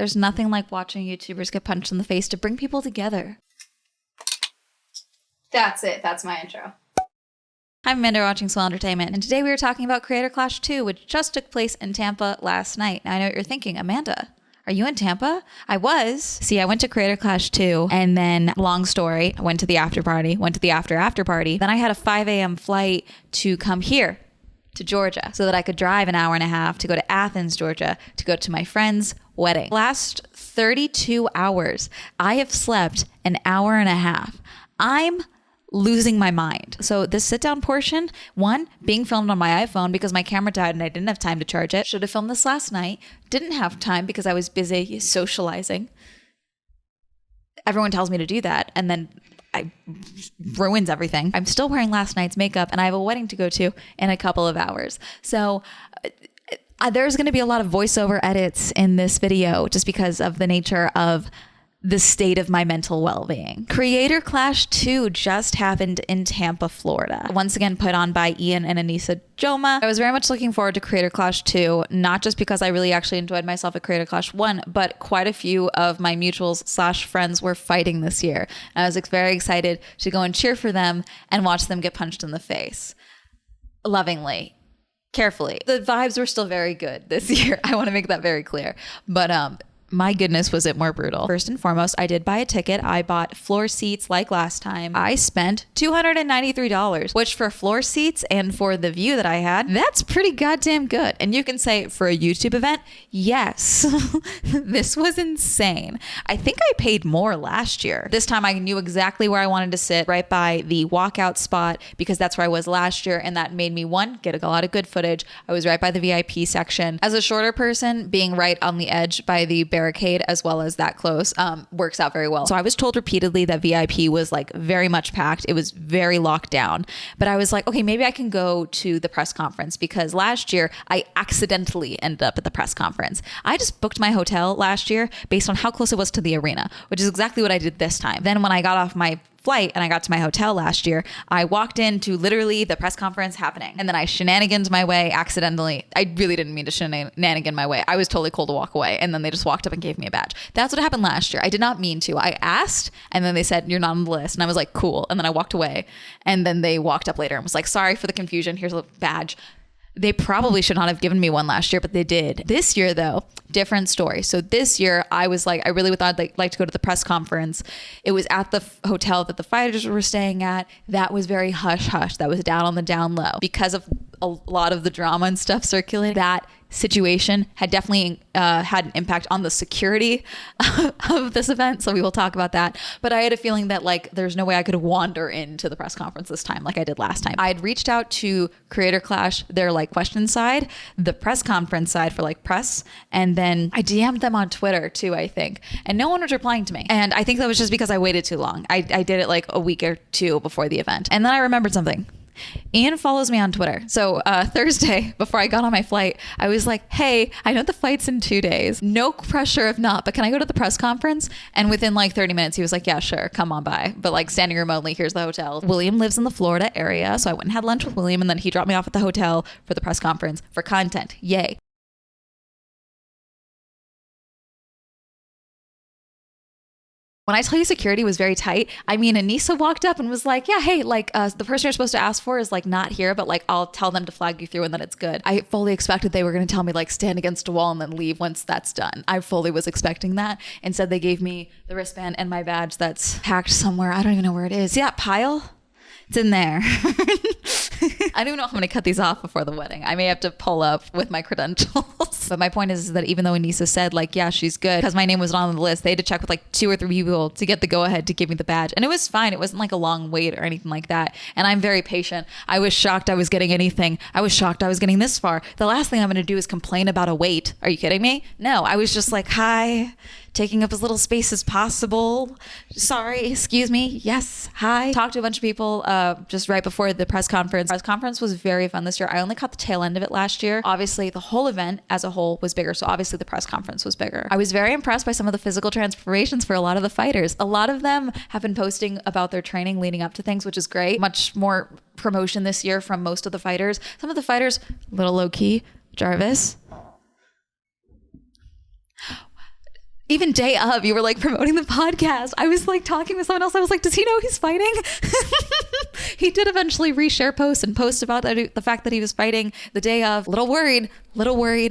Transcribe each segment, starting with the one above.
There's nothing like watching YouTubers get punched in the face to bring people together. That's it. That's my intro. I'm Amanda watching Swell Entertainment, and today we are talking about Creator Clash 2, which just took place in Tampa last night. Now I know what you're thinking, Amanda, are you in Tampa? I was. See, I went to Creator Clash 2, and then, long story, I went to the after party, went to the after party. Then I had a 5 a.m. flight to come here to Georgia so that I could drive an hour and a half to go to Athens, Georgia, to go to my friend's wedding. Last 32 hours, I have slept an hour and a half. I'm losing my mind. So this sit down portion, one, being filmed on my iPhone because my camera died and I didn't have time to charge it. Should have filmed this last night. Didn't have time because I was busy socializing. Everyone tells me to do that and then I ruins everything. I'm still wearing last night's makeup and I have a wedding to go to in a couple of hours. So there's going to be a lot of voiceover edits in this video just because of the nature of the state of my mental well-being. Creator Clash 2 just happened in Tampa, Florida. Once again put on by Ian and Anissa Joma. I was very much looking forward to Creator Clash 2, not just because I really actually enjoyed myself at Creator Clash 1, but quite a few of my mutuals / friends were fighting this year. And I was very excited to go and cheer for them and watch them get punched in the face. Lovingly. Carefully. The vibes were still very good this year. I want to make that very clear. But my goodness, was it more brutal. First and foremost, I did buy a ticket. I bought floor seats like last time. I spent $293, which for floor seats and for the view that I had, that's pretty goddamn good. And you can say for a YouTube event, yes, this was insane. I think I paid more last year. This time I knew exactly where I wanted to sit, right by the walkout spot, because that's where I was last year. And that made me, one, get a lot of good footage. I was right by the VIP section. As a shorter person, being right on the edge by the barricade as well as that close works out very well. So I was told repeatedly that VIP was like very much packed. It was very locked down. But I was like, okay, maybe I can go to the press conference because last year I accidentally ended up at the press conference. I just booked my hotel last year based on how close it was to the arena, which is exactly what I did this time. Then when I got off my flight and I got to my hotel last year, I walked into literally the press conference happening. And then I shenanigans my way accidentally. I really didn't mean to shenanigan my way. I was totally cool to walk away. And then they just walked up and gave me a badge. That's what happened last year. I did not mean to. I asked and then they said, you're not on the list. And I was like, cool. And then I walked away. And then they walked up later and was like, sorry for the confusion. Here's a badge. They probably should not have given me one last year, but they did. This year, though, different story. So this year, I was like, I really would thought I'd like to go to the press conference. It was at the hotel that the fighters were staying at. That was very hush-hush. That was down on the down low. Because of a lot of the drama and stuff circulating, that situation had definitely had an impact on the security of this event. So we will talk about that. But I had a feeling that like there's no way I could wander into the press conference this time like I did last time. I had reached out to Creator Clash, their like question side, the press conference side for like press. And then I DM'd them on Twitter too, I think. And no one was replying to me. And I think that was just because I waited too long. I did it like a week or two before the event. And then I remembered something. Ian follows me on Twitter. So Thursday, before I got on my flight, I was like, hey, I know the flight's in 2 days. No pressure if not, but can I go to the press conference? And within like 30 minutes, he was like, yeah, sure, come on by. But like standing remotely, here's the hotel. William lives in the Florida area. So I went and had lunch with William and then he dropped me off at the hotel for the press conference for content. Yay. When I tell you security was very tight, I mean, Anissa walked up and was like, yeah, hey, like the person you're supposed to ask for is like not here, but like I'll tell them to flag you through and then it's good. I fully expected they were going to tell me like stand against a wall and then leave once that's done. I fully was expecting that. Instead, they gave me the wristband and my badge that's packed somewhere. I don't even know where it is. See that pile? It's in there. I don't even know if I'm going to cut these off before the wedding. I may have to pull up with my credentials. But my point is that even though Anissa said like, yeah, she's good, because my name was not on the list, they had to check with like 2 or 3 people to get the go ahead to give me the badge. And it was fine. It wasn't like a long wait or anything like that. And I'm very patient. I was shocked I was getting anything. I was shocked I was getting this far. The last thing I'm going to do is complain about a wait. Are you kidding me? No, I was just like, hi. Taking up as little space as possible. Sorry, excuse me. Yes, hi. Talked to a bunch of people just right before the press conference. Press conference was very fun this year. I only caught the tail end of it last year. Obviously, the whole event as a whole was bigger. So obviously the press conference was bigger. I was very impressed by some of the physical transformations for a lot of the fighters. A lot of them have been posting about their training leading up to things, which is great. Much more promotion this year from most of the fighters. Some of the fighters, a little low key. Jarvis. Even day of, you were like promoting the podcast. I was like talking with someone else. I was like, does he know he's fighting? He did eventually reshare posts and post about the fact that he was fighting the day of. Little worried.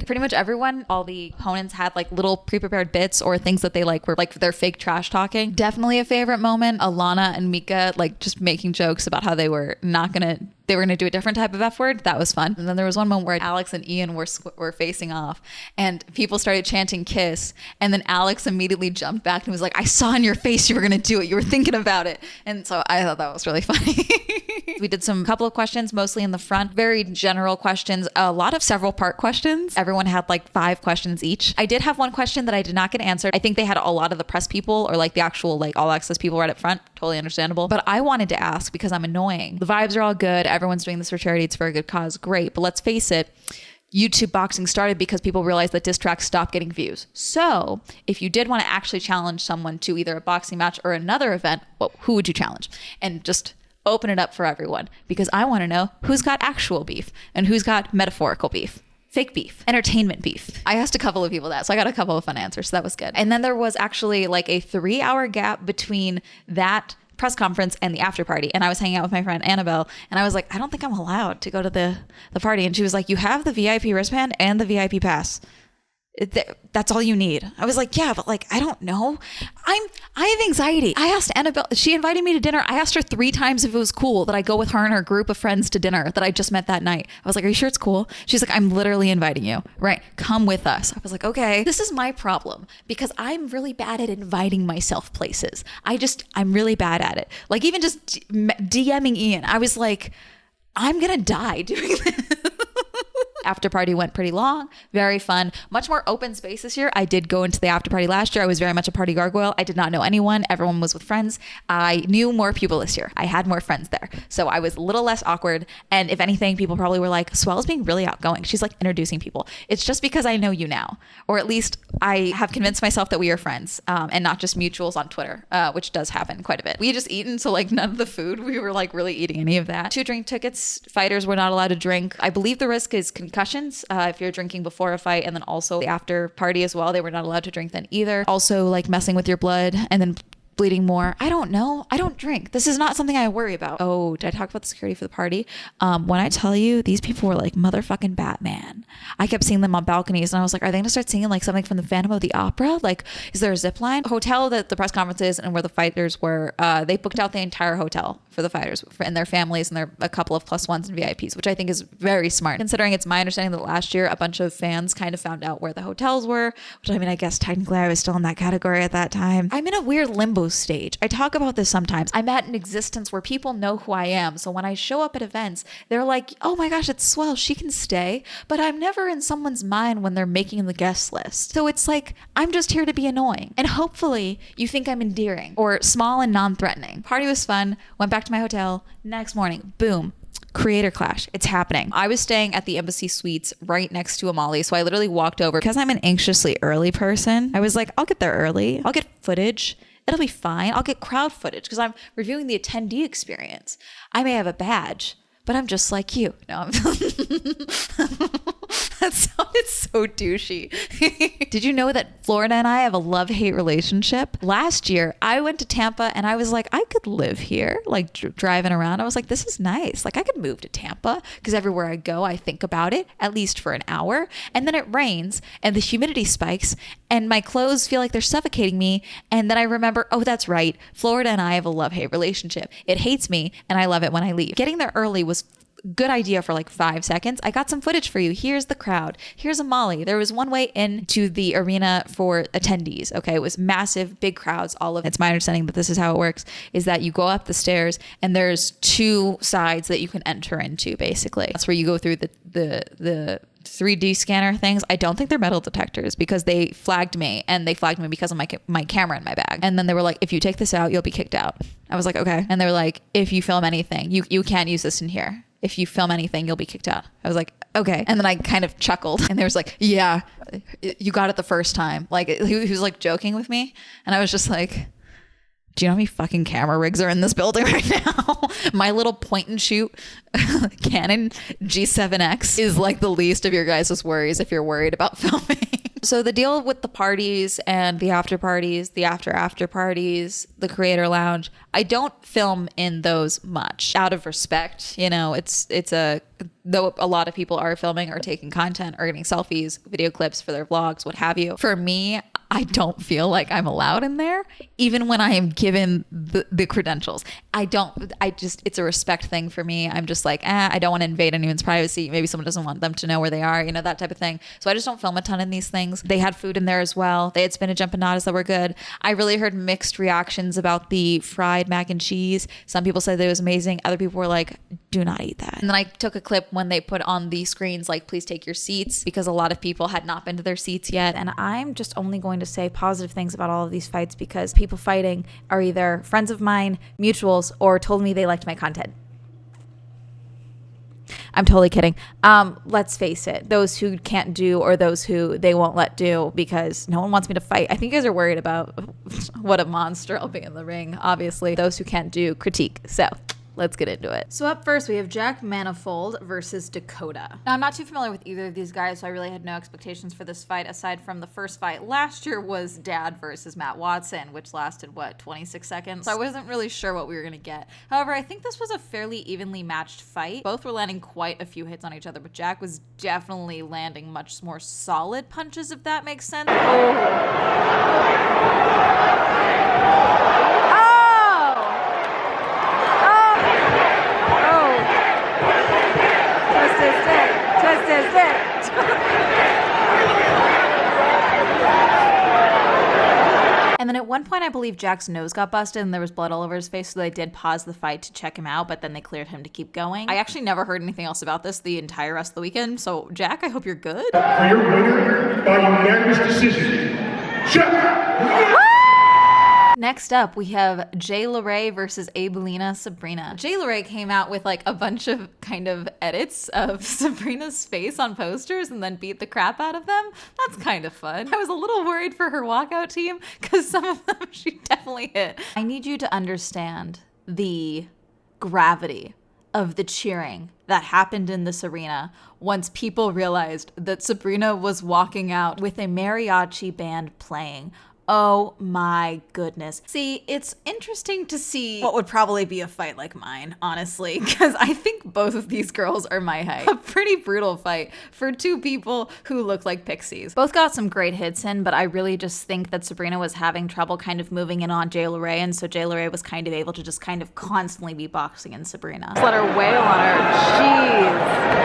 Pretty much everyone, all the opponents had like little pre-prepared bits or things that they like were like their fake trash talking. Definitely a favorite moment. Alana and Mika like just making jokes about how they were gonna do a different type of F word. That was fun. And then there was one moment where Alex and Ian were facing off and people started chanting kiss. And then Alex immediately jumped back and was like, I saw in your face you were gonna do it. You were thinking about it. And so I thought that was really funny. We did couple of questions, mostly in the front, very general questions, a lot of several part questions. Everyone had like 5 questions each. I did have one question that I did not get answered. I think they had a lot of the press people or like the actual like all access people right up front. Totally understandable. But I wanted to ask because I'm annoying. The vibes are all good. Everyone's doing this for charity. It's for a good cause. Great. But let's face it. YouTube boxing started because people realized that diss tracks stopped getting views. So if you did want to actually challenge someone to either a boxing match or another event, well, who would you challenge? And just open it up for everyone because I want to know who's got actual beef and who's got metaphorical beef. Fake beef, entertainment beef. I asked a couple of people that, so I got a couple of fun answers. So that was good. And then there was actually like a 3-hour gap between that press conference and the after party. And I was hanging out with my friend Annabelle and I was like, I don't think I'm allowed to go to the party. And she was like, you have the VIP wristband and the VIP pass. That's all you need. I was like, yeah, but like, I don't know. I have anxiety. I asked Annabelle, she invited me to dinner. I asked her 3 times if it was cool that I go with her and her group of friends to dinner that I just met that night. I was like, are you sure it's cool? She's like, I'm literally inviting you. Right. Come with us. I was like, okay, this is my problem because I'm really bad at inviting myself places. I'm really bad at it. Like even just DMing Ian, I was like, I'm going to die doing this. After party went pretty long, very fun, much more open space this year. I did go into the after party last year. I was very much a party gargoyle. I did not know anyone. Everyone was with friends. I knew more people this year. I had more friends there. So I was a little less awkward. And if anything, people probably were like, Swell's being really outgoing. She's like introducing people. It's just because I know you now, or at least I have convinced myself that we are friends and not just mutuals on Twitter, which does happen quite a bit. We had just eaten. So like none of the food, we were like really eating any of that. 2 drink tickets. Fighters were not allowed to drink. I believe the risk is concussions if you're drinking before a fight, and then also the after party as well. They were not allowed to drink then either. Also like messing with your blood and then bleeding more. I don't know. I don't drink. This is not something I worry about. Oh, did I talk about the security for the party? When I tell you these people were like motherfucking Batman. I kept seeing them on balconies and I was like, are they gonna start singing like something from the Phantom of the Opera? Like, is there a zip line? Hotel that the press conference is and where the fighters were, they booked out the entire hotel for the fighters and their families and their a couple of +1s and VIPs, which I think is very smart considering it's my understanding that last year a bunch of fans kind of found out where the hotels were, which I mean, I guess technically I was still in that category at that time. I'm in a weird limbo stage. I talk about this sometimes. I'm at an existence where people know who I am. So when I show up at events, they're like, oh my gosh, it's Swell. She can stay. But I'm never in someone's mind when they're making the guest list. So it's like, I'm just here to be annoying. And hopefully you think I'm endearing or small and non-threatening. Party was fun. Went back to my hotel. Next morning, boom. Creator clash. It's happening. I was staying at the Embassy Suites right next to Amali. So I literally walked over because I'm an anxiously early person. I was like, I'll get there early. I'll get footage. It'll be fine. I'll get crowd footage because I'm reviewing the attendee experience. I may have a badge, but I'm just like you. No, that sounded so douchey. Did you know that Florida and I have a love-hate relationship? Last year, I went to Tampa and I was like, I could live here, like driving around. I was like, this is nice. Like I could move to Tampa because everywhere I go, I think about it at least for an hour. And then it rains and the humidity spikes and my clothes feel like they're suffocating me. And then I remember, oh, that's right. Florida and I have a love-hate relationship. It hates me and I love it when I leave. Getting there early was good idea for like 5 seconds. I got some footage for you. Here's the crowd. Here's Amali. There was one way into the arena for attendees. Okay. It was massive, big crowds, all of it. It's my understanding that this is how it works, is that you go up the stairs and there's 2 sides that you can enter into basically. That's where you go through the 3D scanner things. I don't think they're metal detectors because they flagged me and they flagged me because of my camera in my bag. And then they were like, if you take this out, you'll be kicked out. I was like, okay. And they were like, if you film anything, you can't use this in here. If you film anything, you'll be kicked out. I was like, okay. And then I kind of chuckled and they was like, yeah, you got it the first time. Like he was like joking with me. And I was just like, Do you know how many fucking camera rigs are in this building right now? My little point and shoot Canon G7X is like the least of your guys' worries if you're worried about filming. So the deal with the parties and the after parties, the after parties, the creator lounge, I don't film in those much out of respect. You know, though a lot of people are filming or taking content or getting selfies, video clips for their vlogs, what have you. For me, I don't feel like I'm allowed in there, even when I am given the credentials. It's a respect thing for me. I'm just like, I don't want to invade anyone's privacy. Maybe someone doesn't want them to know where they are, you know, that type of thing. So I just don't film a ton in these things. They had food in there as well. They had spinach empanadas that were good. I really heard mixed reactions about the fried mac and cheese. Some people said that it was amazing. Other people were like, do not eat that. And then I took a clip when they put on the screens, like, please take your seats, because a lot of people had not been to their seats yet. And I'm just only going to say positive things about all of these fights because people fighting are either friends of mine, mutuals, or told me they liked my content. I'm totally kidding. Let's face it. Those who can't do or those who they won't let do because no one wants me to fight. I think you guys are worried about what a monster I'll be in the ring. Obviously, those who can't do critique. So let's get into it. So up first, we have Jack Manifold versus Dakota. Now, I'm not too familiar with either of these guys, so I really had no expectations for this fight, aside from the first fight last year was Dad versus Matt Watson, which lasted, 26 seconds? So I wasn't really sure what we were going to get. However, I think this was a fairly evenly matched fight. Both were landing quite a few hits on each other, but Jack was definitely landing much more solid punches, if that makes sense. And then at one point, I believe Jack's nose got busted and there was blood all over his face, so they did pause the fight to check him out, but then they cleared him to keep going. I actually never heard anything else about this the entire rest of the weekend, so Jack, I hope you're good. For your winner, by unanimous decision, Jack! Next up, we have Jayla Ray versus Abelina Sabrina. Jayla Ray came out with like a bunch of kind of edits of Sabrina's face on posters and then beat the crap out of them. That's kind of fun. I was a little worried for her walkout team because some of them she definitely hit. I need you to understand the gravity of the cheering that happened in this arena once people realized that Sabrina was walking out with a mariachi band playing. Oh my goodness. See, it's interesting to see what would probably be a fight like mine, honestly, because I think both of these girls are my height. A pretty brutal fight for two people who look like pixies. Both got some great hits in, but I really just think that Sabrina was having trouble kind of moving in on Jayla Ray, and so Jayla Ray was kind of able to just kind of constantly be boxing in Sabrina. Let her wail on her. Jeez.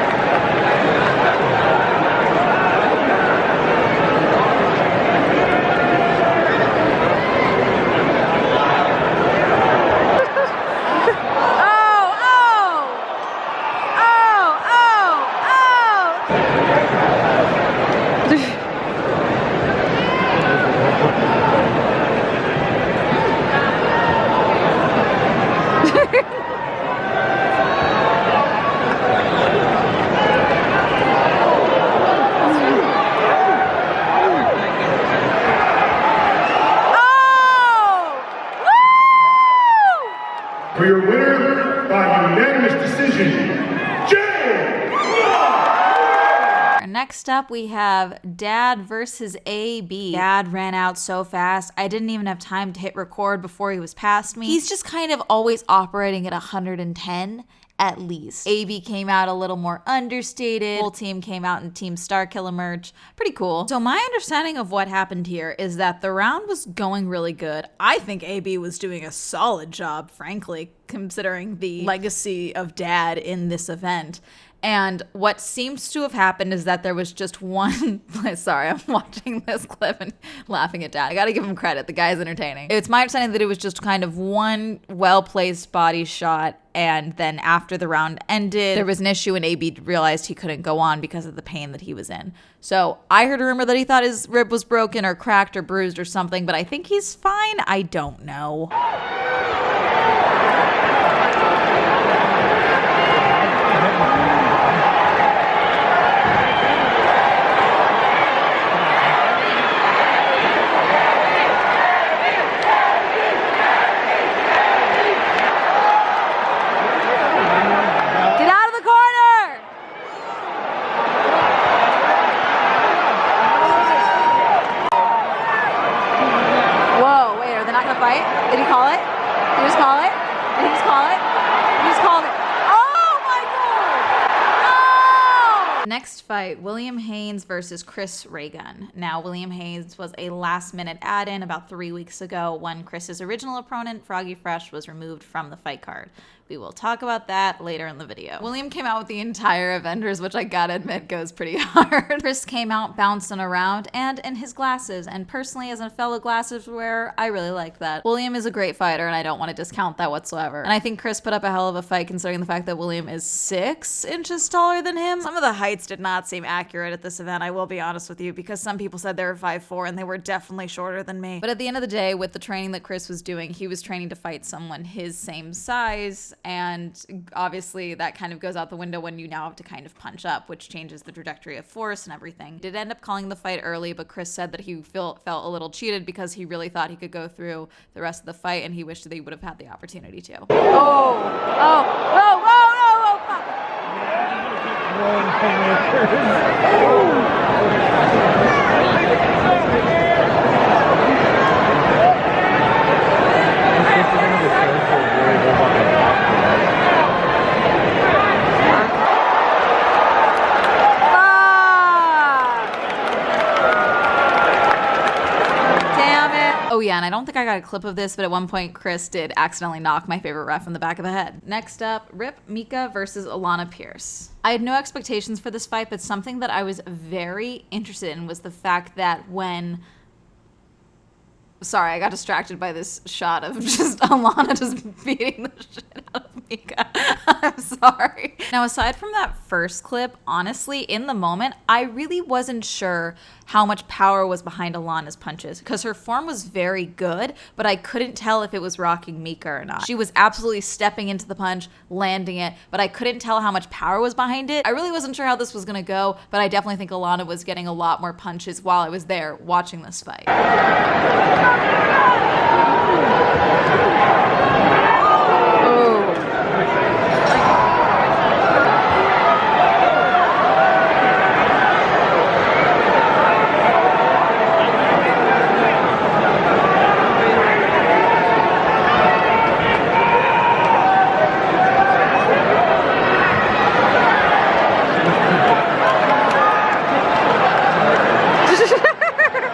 For your winner, by unanimous decision, Jayla! Next up, we have Dad versus AB. Dad ran out so fast, I didn't even have time to hit record before he was past me. He's just kind of always operating at 110 at least. AB came out a little more understated. Whole team came out in Team Starkiller merch. Pretty cool. So my understanding of what happened here is that the round was going really good. I think AB was doing a solid job, frankly, considering the legacy of Dad in this event. And what seems to have happened is that there was just one, sorry, I'm watching this clip and laughing at Dad. I gotta give him credit, the guy's entertaining. It's my understanding that it was just kind of one well-placed body shot, and then after the round ended, there was an issue and AB realized he couldn't go on because of the pain that he was in. So I heard a rumor that he thought his rib was broken or cracked or bruised or something, but I think he's fine. I don't know. a fight? Did he call it? Did he just call it? Did he just call it? He just called it. Oh my God! No! Next fight, William Haynes versus Chris Raygun. Now, William Haynes was a last-minute add-in about 3 weeks ago when Chris's original opponent, Froggy Fresh, was removed from the fight card. We will talk about that later in the video. William came out with the entire Avengers, which I gotta admit goes pretty hard. Chris came out bouncing around and in his glasses, and personally as a fellow glasses wearer, I really like that. William is a great fighter and I don't want to discount that whatsoever. And I think Chris put up a hell of a fight considering the fact that William is 6 inches taller than him. Some of the heights did not seem accurate at this event, I will be honest with you, because some people said they were 5'4" and they were definitely shorter than me. But at the end of the day, with the training that Chris was doing, he was training to fight someone his same size, and obviously that kind of goes out the window when you now have to kind of punch up, which changes the trajectory of force and everything. He did end up calling the fight early, but Chris said that he felt a little cheated because he really thought he could go through the rest of the fight and he wished that he would have had the opportunity to. Oh yeah, and I don't think I got a clip of this, but at one point Chris did accidentally knock my favorite ref in the back of the head. Next up, Rip Mika versus Alana Pierce. I had no expectations for this fight, but something that I was very interested in was the fact that when... Sorry, I got distracted by this shot of just Alana just beating the shit out of Mika. I'm sorry. Now, aside from that first clip, honestly, in the moment, I really wasn't sure how much power was behind Alana's punches because her form was very good, but I couldn't tell if it was rocking Mika or not. She was absolutely stepping into the punch, landing it, but I couldn't tell how much power was behind it. I really wasn't sure how this was gonna go, but I definitely think Alana was getting a lot more punches while I was there watching this fight.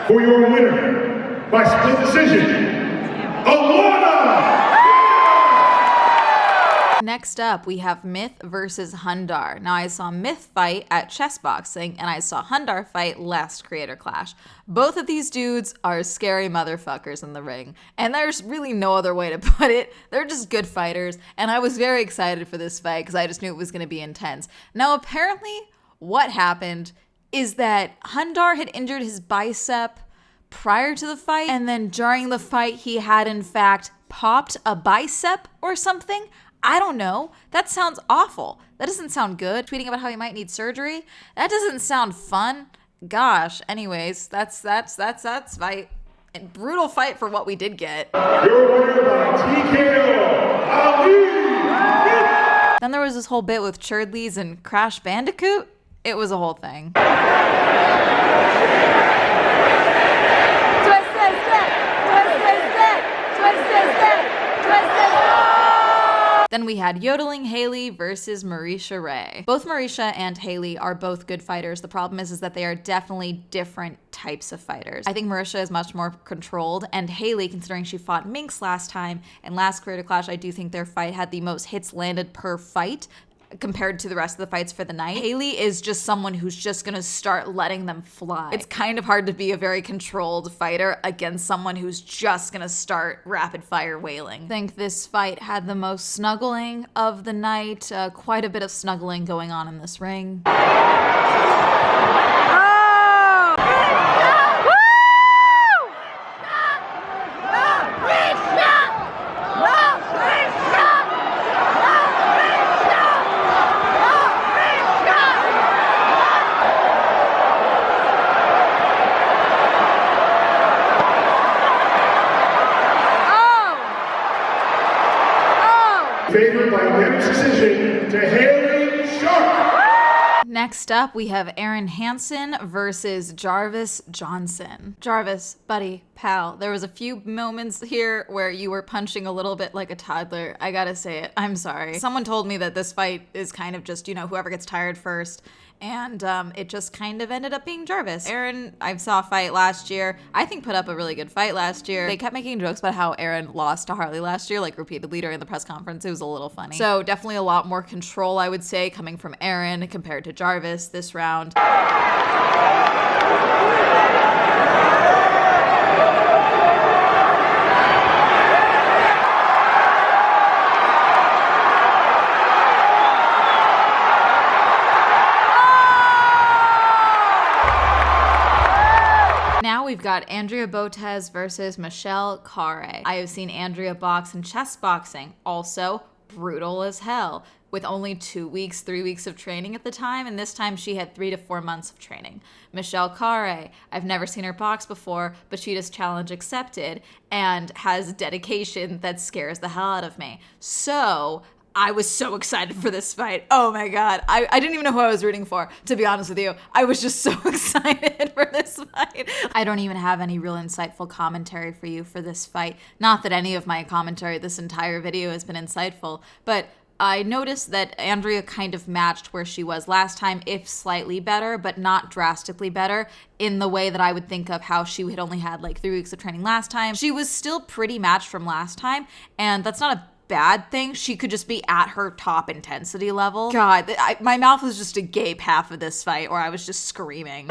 For your winner, by split decision, Alana! Next up, we have Myth versus Hundar. Now, I saw Myth fight at chess boxing, and I saw Hundar fight last Creator Clash. Both of these dudes are scary motherfuckers in the ring, and there's really no other way to put it. They're just good fighters, and I was very excited for this fight because I just knew it was going to be intense. Now, apparently, what happened is that Hundar had injured his bicep prior to the fight, and then during the fight, he had in fact popped a bicep or something. I don't know. That sounds awful. That doesn't sound good. Tweeting about how he might need surgery. That doesn't sound fun. Gosh. Anyways, that's fight. And brutal fight for what we did get. Your winner by TKO, Ali! Then there was this whole bit with Churdleys and Crash Bandicoot. It was a whole thing. Then we had Yodeling Haley versus Marisha Ray. Both Marisha and Haley are both good fighters. The problem is that they are definitely different types of fighters. I think Marisha is much more controlled, and Haley, considering she fought Minx last time and last Creator Clash, I do think their fight had the most hits landed per fight compared to the rest of the fights for the night. Haley is just someone who's just gonna start letting them fly. It's kind of hard to be a very controlled fighter against someone who's just gonna start rapid fire wailing. I think this fight had the most snuggling of the night, quite a bit of snuggling going on in this ring. Favored by unanimous decision to Haley Sharp. Next up, we have Aaron Hansen versus Jarvis Johnson. Jarvis, buddy, pal, there was a few moments here where you were punching a little bit like a toddler. I gotta say it. I'm sorry. Someone told me that this fight is kind of just, whoever gets tired first. And it just kind of ended up being Jarvis. Aaron, I saw a fight last year. I think put up a really good fight last year. They kept making jokes about how Aaron lost to Harley last year, like repeatedly during the press conference. It was a little funny. So definitely a lot more control, I would say, coming from Aaron compared to Jarvis this round. Now we've got Andrea Botez versus Michelle Carre. I have seen Andrea box in chess boxing, also brutal as hell, with only 2 weeks, 3 weeks of training at the time, and this time she had 3 to 4 months of training. Michelle Carre, I've never seen her box before, but she just challenge accepted and has dedication that scares the hell out of me. So I was so excited for this fight. Oh my God. I didn't even know who I was rooting for, to be honest with you. I was just so excited for this fight. I don't even have any real insightful commentary for you for this fight. Not that any of my commentary this entire video has been insightful, but I noticed that Andrea kind of matched where she was last time, if slightly better, but not drastically better, in the way that I would think of how she had only had like 3 weeks of training last time. She was still pretty matched from last time, and that's not a bad thing. She could just be at her top intensity level. God, my mouth was just agape half of this fight, or I was just screaming.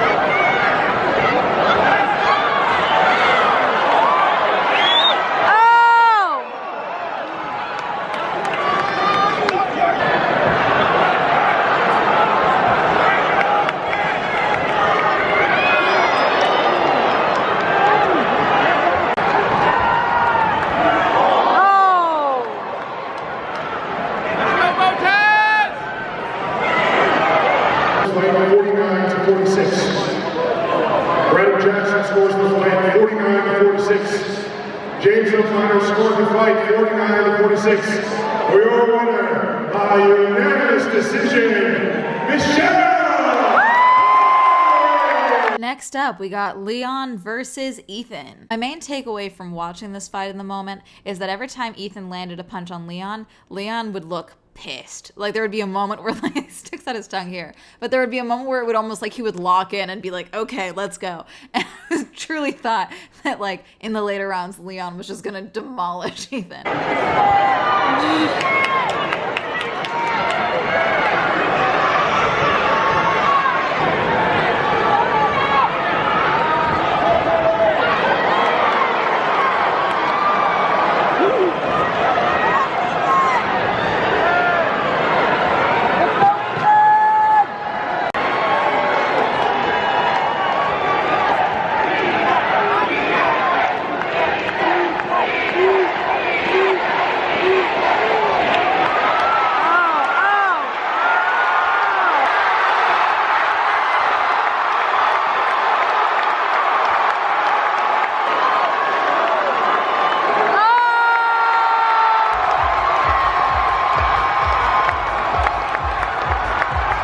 Scores the fight 49-46. For your winner by unanimous decision, Michelle! Next up, we got Leon versus Ethan. My main takeaway from watching this fight in the moment is that every time Ethan landed a punch on Leon, Leon would look pissed. Like there would be a moment where like he sticks out his tongue here, but there would be a moment where it would almost like he would lock in and be like, okay, let's go. And I truly thought that like in the later rounds, Leon was just gonna demolish Ethan.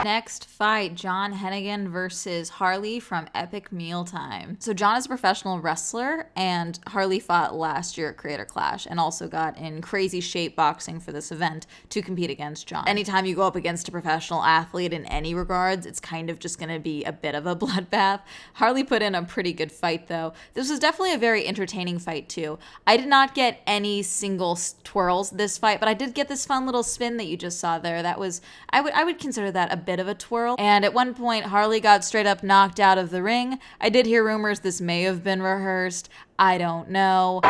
Next fight, John Hennigan versus Harley from Epic Mealtime. So John is a professional wrestler, and Harley fought last year at Creator Clash and also got in crazy shape boxing for this event to compete against John. Anytime you go up against a professional athlete in any regards, it's kind of just going to be a bit of a bloodbath. Harley put in a pretty good fight though. This was definitely a very entertaining fight too. I did not get any single twirls this fight, but I did get this fun little spin that you just saw there. That was, I would consider that a bit of a twirl. And at one point, Harley got straight up knocked out of the ring. I did hear rumors this may have been rehearsed. I don't know.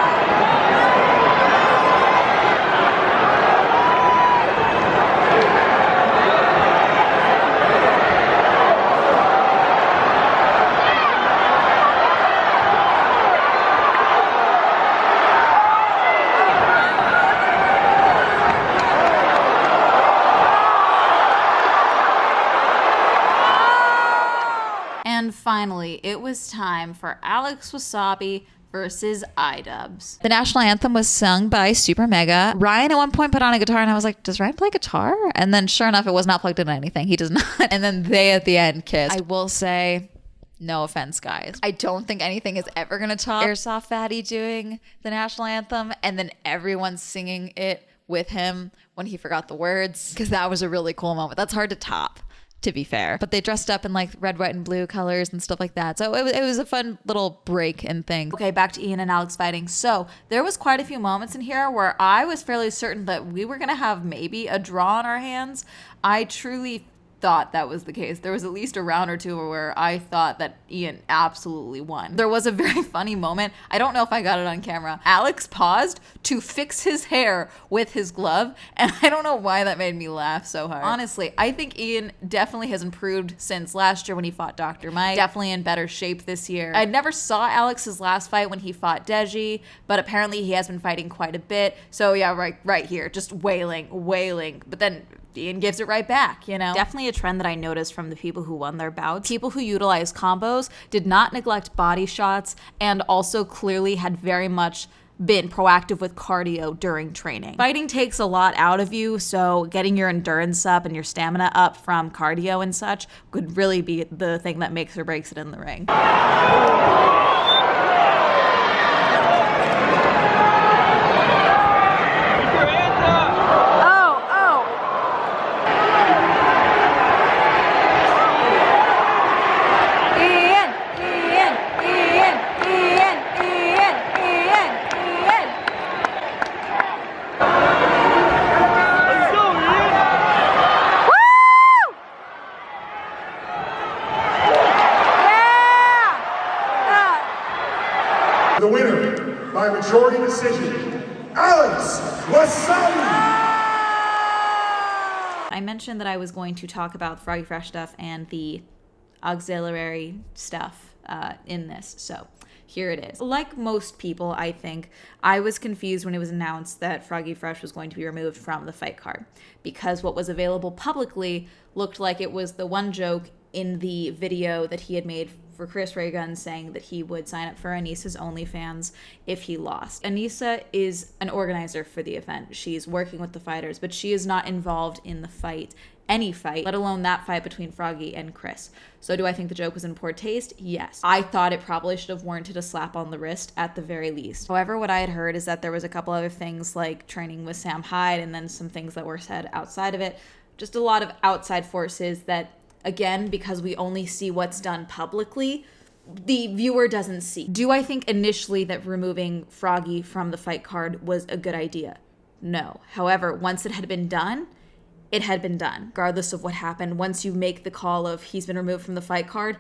And finally, it was time for Alex Wasabi versus iDubbbz. The national anthem was sung by Super Mega. Ryan at one point put on a guitar and I was like, does Ryan play guitar? And then sure enough, it was not plugged into anything. He does not. And then they at the end kissed. I will say, no offense, guys, I don't think anything is ever going to top Airsoft Fatty doing the national anthem and then everyone singing it with him when he forgot the words, because that was a really cool moment. That's hard to top, to be fair. But they dressed up in like red, white, and blue colors and stuff like that. So it was a fun little break and thing. Okay, back to Ian and Alex fighting. So there was quite a few moments in here where I was fairly certain that we were going to have maybe a draw on our hands. I truly thought that was the case. There was at least a round or two where I thought that Ian absolutely won. There was a very funny moment. I don't know if I got it on camera. Alex paused to fix his hair with his glove, and I don't know why that made me laugh so hard. Honestly, I think Ian definitely has improved since last year when he fought Dr. Mike. Definitely in better shape this year. I never saw Alex's last fight when he fought Deji, but apparently he has been fighting quite a bit. So yeah, right here, just wailing. But then Ian gives it right back, you know? Definitely a trend that I noticed from the people who won their bouts. People who utilized combos did not neglect body shots and also clearly had very much been proactive with cardio during training. Fighting takes a lot out of you, so getting your endurance up and your stamina up from cardio and such could really be the thing that makes or breaks it in the ring. The winner, by majority decision, Alex Wasabi! I mentioned that I was going to talk about Froggy Fresh stuff and the auxiliary stuff in this, so here it is. Like most people, I think, I was confused when it was announced that Froggy Fresh was going to be removed from the fight card, because what was available publicly looked like it was the one joke in the video that he had made for Chris Ray Gun saying that he would sign up for Anissa's OnlyFans if he lost. Anissa is an organizer for the event. She's working with the fighters, but she is not involved in the fight, any fight, let alone that fight between Froggy and Chris. So do I think the joke was in poor taste? Yes. I thought it probably should have warranted a slap on the wrist at the very least. However, what I had heard is that there was a couple other things like training with Sam Hyde and then some things that were said outside of it. Just a lot of outside forces that, again, because we only see what's done publicly, the viewer doesn't see. Do I think initially that removing Froggy from the fight card was a good idea? No. However, once it had been done, it had been done. Regardless of what happened, once you make the call of he's been removed from the fight card,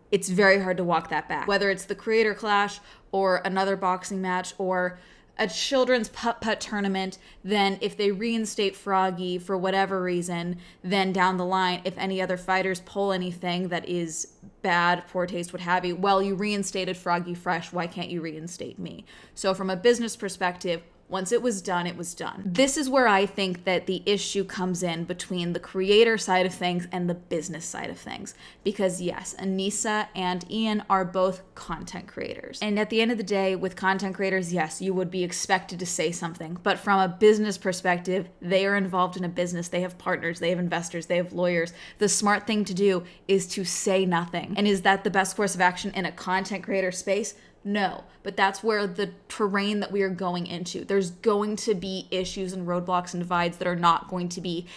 it's very hard to walk that back. Whether it's the Creator Clash or another boxing match or a children's putt-putt tournament, then if they reinstate Froggy for whatever reason, then down the line, if any other fighters pull anything that is bad, poor taste, what have you, well, you reinstated Froggy Fresh, why can't you reinstate me? So from a business perspective, once it was done, it was done. This is where I think that the issue comes in between the creator side of things and the business side of things. Because yes, Anissa and Ian are both content creators. And at the end of the day, with content creators, yes, you would be expected to say something. But from a business perspective, they are involved in a business. They have partners, they have investors, they have lawyers. The smart thing to do is to say nothing. And is that the best course of action in a content creator space? No, but that's where the terrain that we are going into. There's going to be issues and roadblocks and divides that are not going to be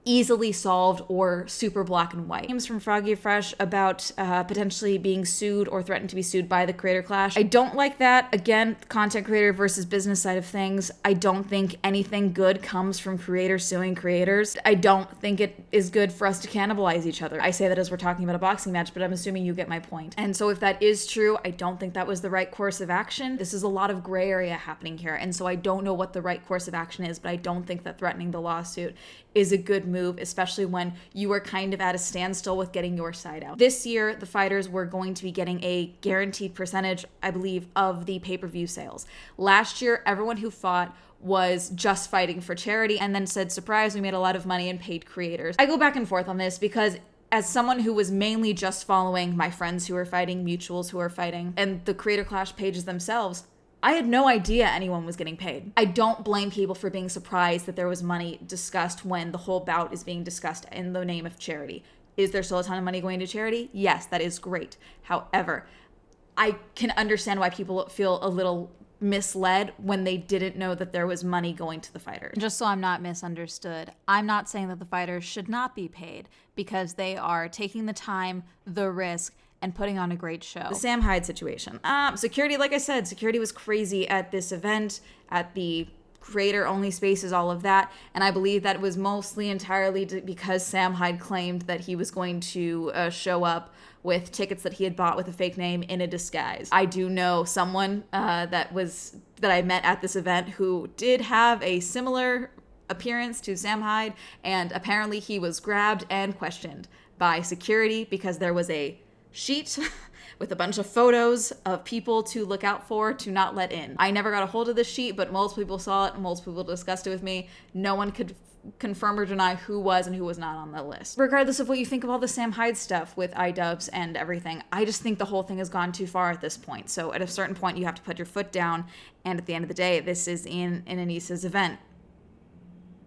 easily solved or super black and white. Names from Froggy Fresh about potentially being sued or threatened to be sued by the Creator Clash. I don't like that. Again, content creator versus business side of things. I don't think anything good comes from creators suing creators. I don't think it is good for us to cannibalize each other. I say that as we're talking about a boxing match, but I'm assuming you get my point. And so if that is true, I don't think that was the right course of action. This is a lot of gray area happening here. And so I don't know what the right course of action is, but I don't think that threatening the lawsuit is a good move, especially when you are kind of at a standstill with getting your side out. This year, the fighters were going to be getting a guaranteed percentage, I believe, of the pay-per-view sales. Last year, everyone who fought was just fighting for charity and then said, surprise, we made a lot of money and paid creators. I go back and forth on this because as someone who was mainly just following my friends who are fighting, mutuals who are fighting, and the Creator Clash pages themselves, I had no idea anyone was getting paid. I don't blame people for being surprised that there was money discussed when the whole bout is being discussed in the name of charity. Is there still a ton of money going to charity? Yes, that is great. However, I can understand why people feel a little misled when they didn't know that there was money going to the fighters. Just so I'm not misunderstood, I'm not saying that the fighters should not be paid because they are taking the time, the risk, and putting on a great show. The Sam Hyde situation. Security, like I said, security was crazy at this event, at the creator-only spaces, all of that. And I believe that it was mostly entirely because Sam Hyde claimed that he was going to show up with tickets that he had bought with a fake name in a disguise. I do know someone that I met at this event who did have a similar appearance to Sam Hyde, and apparently he was grabbed and questioned by security because there was a sheet with a bunch of photos of people to look out for, to not let in. I never got a hold of this sheet, but multiple people saw it, multiple people discussed it with me. No one could confirm or deny who was and who was not on the list. Regardless of what you think of all the Sam Hyde stuff with iDubbbz and everything, I just think the whole thing has gone too far at this point. So at a certain point, you have to put your foot down, and at the end of the day, this is in Anissa's event.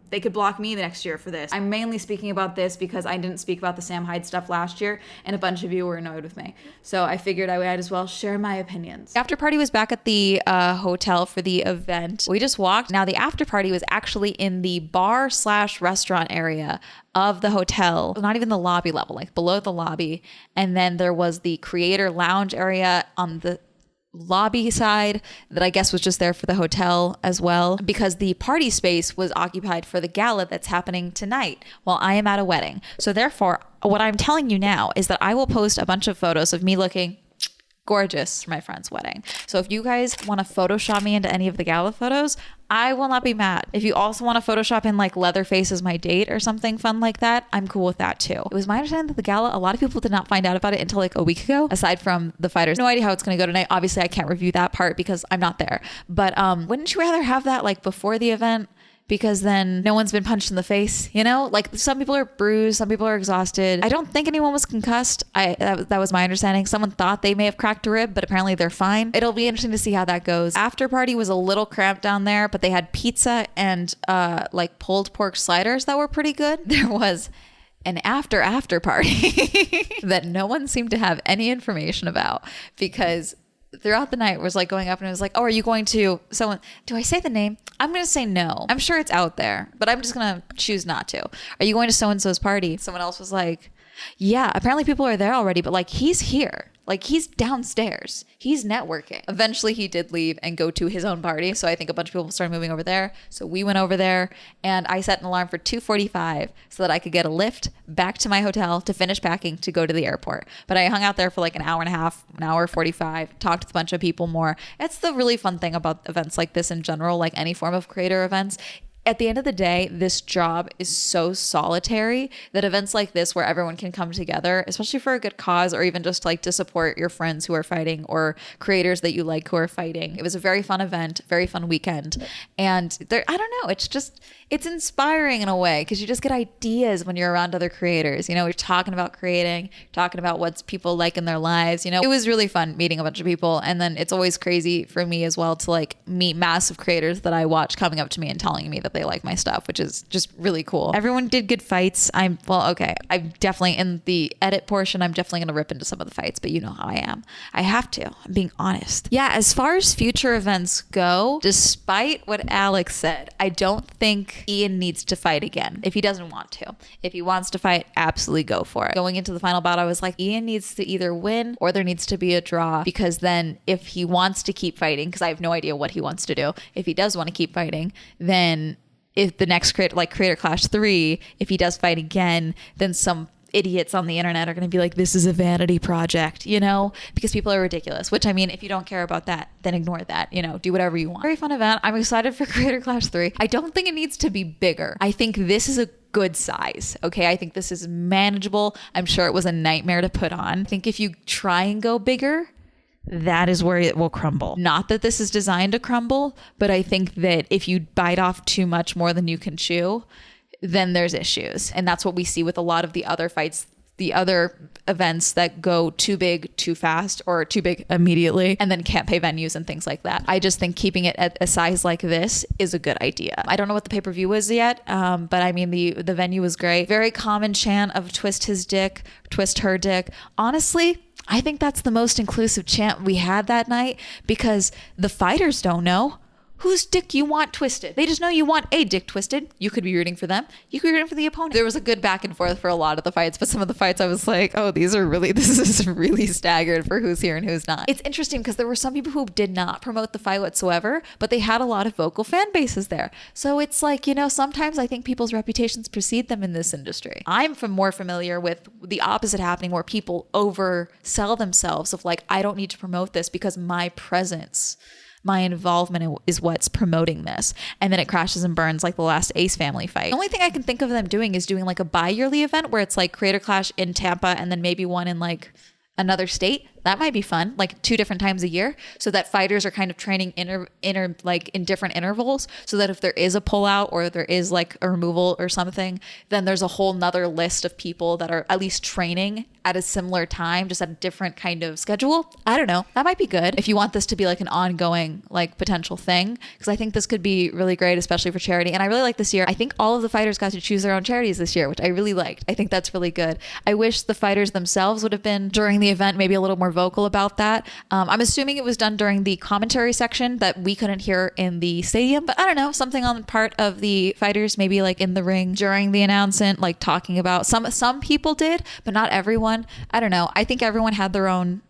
They could block me the next year for this. I'm mainly speaking about this because I didn't speak about the Sam Hyde stuff last year, and a bunch of you were annoyed with me. So I figured I might as well share my opinions. After party was back at the hotel for the event. We just walked. Now the after party was actually in the bar/restaurant area of the hotel, not even the lobby level, like below the lobby. And then there was the creator lounge area on the lobby side that I guess was just there for the hotel as well, because the party space was occupied for the gala that's happening tonight while I am at a wedding. So therefore, what I'm telling you now is that I will post a bunch of photos of me looking gorgeous for my friend's wedding. So if you guys want to Photoshop me into any of the gala photos, I will not be mad. If you also want to Photoshop in like Leatherface as my date or something fun like that, I'm cool with that too. It was my understanding that the gala, a lot of people did not find out about it until like a week ago, aside from the fighters. No idea how it's going to go tonight. Obviously, I can't review that part because I'm not there. But wouldn't you rather have that like before the event? Because then no one's been punched in the face, you know? Like some people are bruised, some people are exhausted. I don't think anyone was concussed. That was my understanding. Someone thought they may have cracked a rib, but apparently they're fine. It'll be interesting to see how that goes. After party was a little cramped down there, but they had pizza and like pulled pork sliders that were pretty good. There was an after party that no one seemed to have any information about, because throughout the night was like going up and it was like, oh, are you going to someone? Do I say the name? I'm going to say no. I'm sure it's out there, but I'm just going to choose not to. Are you going to so-and-so's party? Someone else was like, yeah, apparently people are there already, but like he's here. Like he's downstairs. He's networking. Eventually he did leave and go to his own party. So I think a bunch of people started moving over there. So we went over there and I set an alarm for 2:45 so that I could get a lift back to my hotel to finish packing to go to the airport. But I hung out there for like an hour and a half, an hour 45, talked with a bunch of people more. It's the really fun thing about events like this in general, like any form of creator events. At the end of the day, this job is so solitary that events like this where everyone can come together, especially for a good cause or even just like to support your friends who are fighting or creators that you like who are fighting. It was a very fun event, very fun weekend. And there, I don't know, it's inspiring in a way because you just get ideas when you're around other creators. You know, you're talking about creating, talking about what people like in their lives. You know, it was really fun meeting a bunch of people. And then it's always crazy for me as well to like meet massive creators that I watch coming up to me and telling me that they like my stuff, which is just really cool. Everyone did good fights. I'm definitely in the edit portion. I'm definitely going to rip into some of the fights, but you know how I am. I have to. I'm being honest. Yeah, as far as future events go, despite what Alex said, I don't think Ian needs to fight again if he doesn't want to. If he wants to fight, absolutely go for it. Going into the final bout, I was like, Ian needs to either win or there needs to be a draw, because then if he wants to keep fighting, because I have no idea what he wants to do, if he does want to keep fighting, then if the next Creator Clash 3, if he does fight again, then some idiots on the internet are going to be like, this is a vanity project, you know, because people are ridiculous, which I mean, if you don't care about that, then ignore that, you know, do whatever you want. Very fun event. I'm excited for Creator Clash 3. I don't think it needs to be bigger. I think this is a good size. Okay. I think this is manageable. I'm sure it was a nightmare to put on. I think if you try and go bigger, that is where it will crumble. Not that this is designed to crumble, but I think that if you bite off too much more than you can chew, then there's issues. And that's what we see with a lot of the other fights the other events that go too big too fast or too big immediately and then can't pay venues and things like that. I just think keeping it at a size like this is a good idea. I don't know what the pay-per-view is yet, but I mean, the venue was great. Very common chant of twist his dick, twist her dick. Honestly, I think that's the most inclusive chant we had that night because the fighters don't know whose dick you want twisted. They just know you want a dick twisted. You could be rooting for them. You could be rooting for the opponent. There was a good back and forth for a lot of the fights, but some of the fights I was like, oh, this is really staggered for who's here and who's not. It's interesting because there were some people who did not promote the fight whatsoever, but they had a lot of vocal fan bases there. So it's like, sometimes I think people's reputations precede them in this industry. I'm more familiar with the opposite happening where people oversell themselves of like, I don't need to promote this because my presence, my involvement is what's promoting this. And then it crashes and burns like the last Ace family fight. The only thing I can think of them doing is doing like a bi-yearly event where it's like Creator Clash in Tampa and then maybe one in like another state. That might be fun, like 2 different times a year, so that fighters are kind of training like in different intervals, so that if there is a pullout or there is like a removal or something, then there's a whole nother list of people that are at least training at a similar time, just at a different kind of schedule. I don't know. That might be good if you want this to be like an ongoing like potential thing, because I think this could be really great, especially for charity. And I really like this year. I think all of the fighters got to choose their own charities this year, which I really liked. I think that's really good. I wish the fighters themselves would have been during the event maybe a little more vocal about that. I'm assuming it was done during the commentary section that we couldn't hear in the stadium, but I don't know, something on the part of the fighters, maybe like in the ring during the announcement, like talking about some people did, but not everyone. I don't know. I think everyone had their own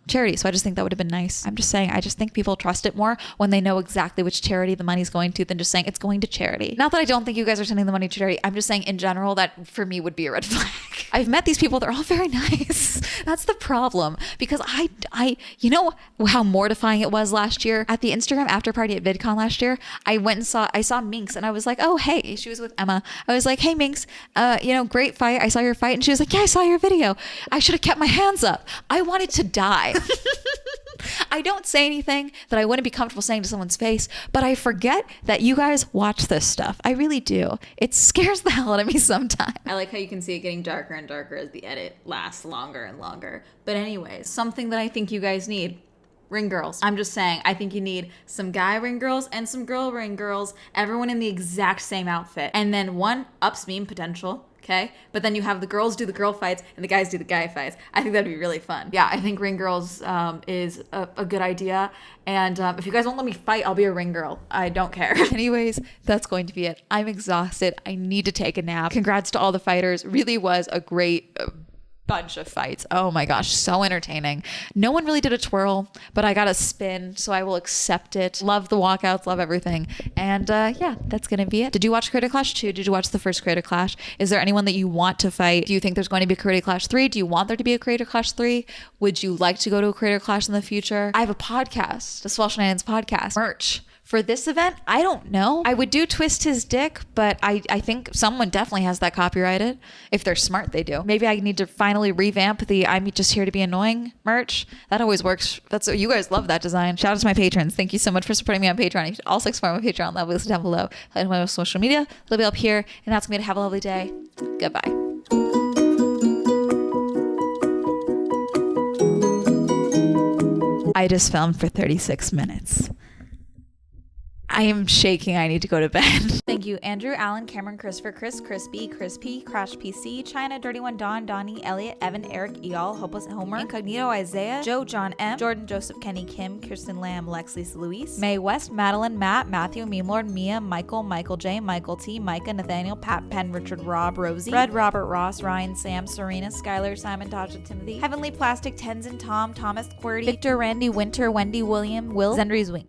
charity, so I just think that would have been nice. I'm just saying, I just think people trust it more when they know exactly which charity the money's going to than just saying it's going to charity. Not that I don't think you guys are sending the money to charity. I'm just saying in general that for me would be a red flag. I've met these people. They're all very nice. That's the problem, because I you know how mortifying it was last year at the Instagram after party at VidCon last year. I saw Minx and I was like, oh, hey, she was with Emma. I was like, hey, Minx, great fight. I saw your fight. And she was like, yeah, I saw your video. I should have kept my hands up. I wanted to die. I don't say anything that I wouldn't be comfortable saying to someone's face, but I forget that you guys watch this stuff. I really do. It scares the hell out of me sometimes. I like how you can see it getting darker and darker as the edit lasts longer and longer. But anyways, something that I think you guys need. Ring girls. I'm just saying, I think you need some guy ring girls and some girl ring girls, everyone in the exact same outfit. And then one ups meme potential, okay? But then you have the girls do the girl fights and the guys do the guy fights. I think that'd be really fun. Yeah, I think ring girls is a good idea. And if you guys won't let me fight, I'll be a ring girl. I don't care. Anyways, that's going to be it. I'm exhausted. I need to take a nap. Congrats to all the fighters. Really was a great bunch of fights. Oh my gosh, so entertaining. No one really did a twirl, but I got a spin, so I will accept it. Love the walkouts, love everything. And yeah, that's gonna be it. Did you watch Creator Clash 2? Did you watch the first Creator Clash? Is there anyone that you want to fight? Do you think there's going to be a Creator Clash 3? Do you want there to be a Creator Clash 3? Would you like to go to a Creator Clash in the future? I have a podcast, the Swell Shenanigans podcast. Merch. For this event, I don't know. I would do Twist His Dick, but I think someone definitely has that copyrighted. If they're smart, they do. Maybe I need to finally revamp the I'm just here to be annoying merch. That always works. You guys love that design. Shout out to my patrons. Thank you so much for supporting me on Patreon. You should also explore my Patreon. That'll be listed down below. Like my social media. It'll be up here. And that's me to have a lovely day. Goodbye. I just filmed for 36 minutes. I am shaking. I need to go to bed. Thank you, Andrew, Alan, Cameron, Christopher, Chris, Crispy, Crispy, Crash PC, China, Dirty One, Don, Donnie, Elliot, Evan, Eric, Eal, Hopeless Homer, Incognito, Isaiah, Joe, John M, Jordan, Joseph, Kenny, Kim, Kirsten Lamb, Lex, Lisa, Luis, May West, Madeline, Matt, Matthew, Meme Lord, Mia, Michael, Michael J, Michael T, Micah, Nathaniel, Pat, Penn, Richard, Rob, Rosie, Red, Robert, Ross, Ryan, Sam, Serena, Skylar, Simon, Tasha, Timothy, Heavenly Plastic, Tenzin, Tom, Thomas, Qwerty, Victor, Randy, Winter, Wendy, William, Will, Zendry's Wink.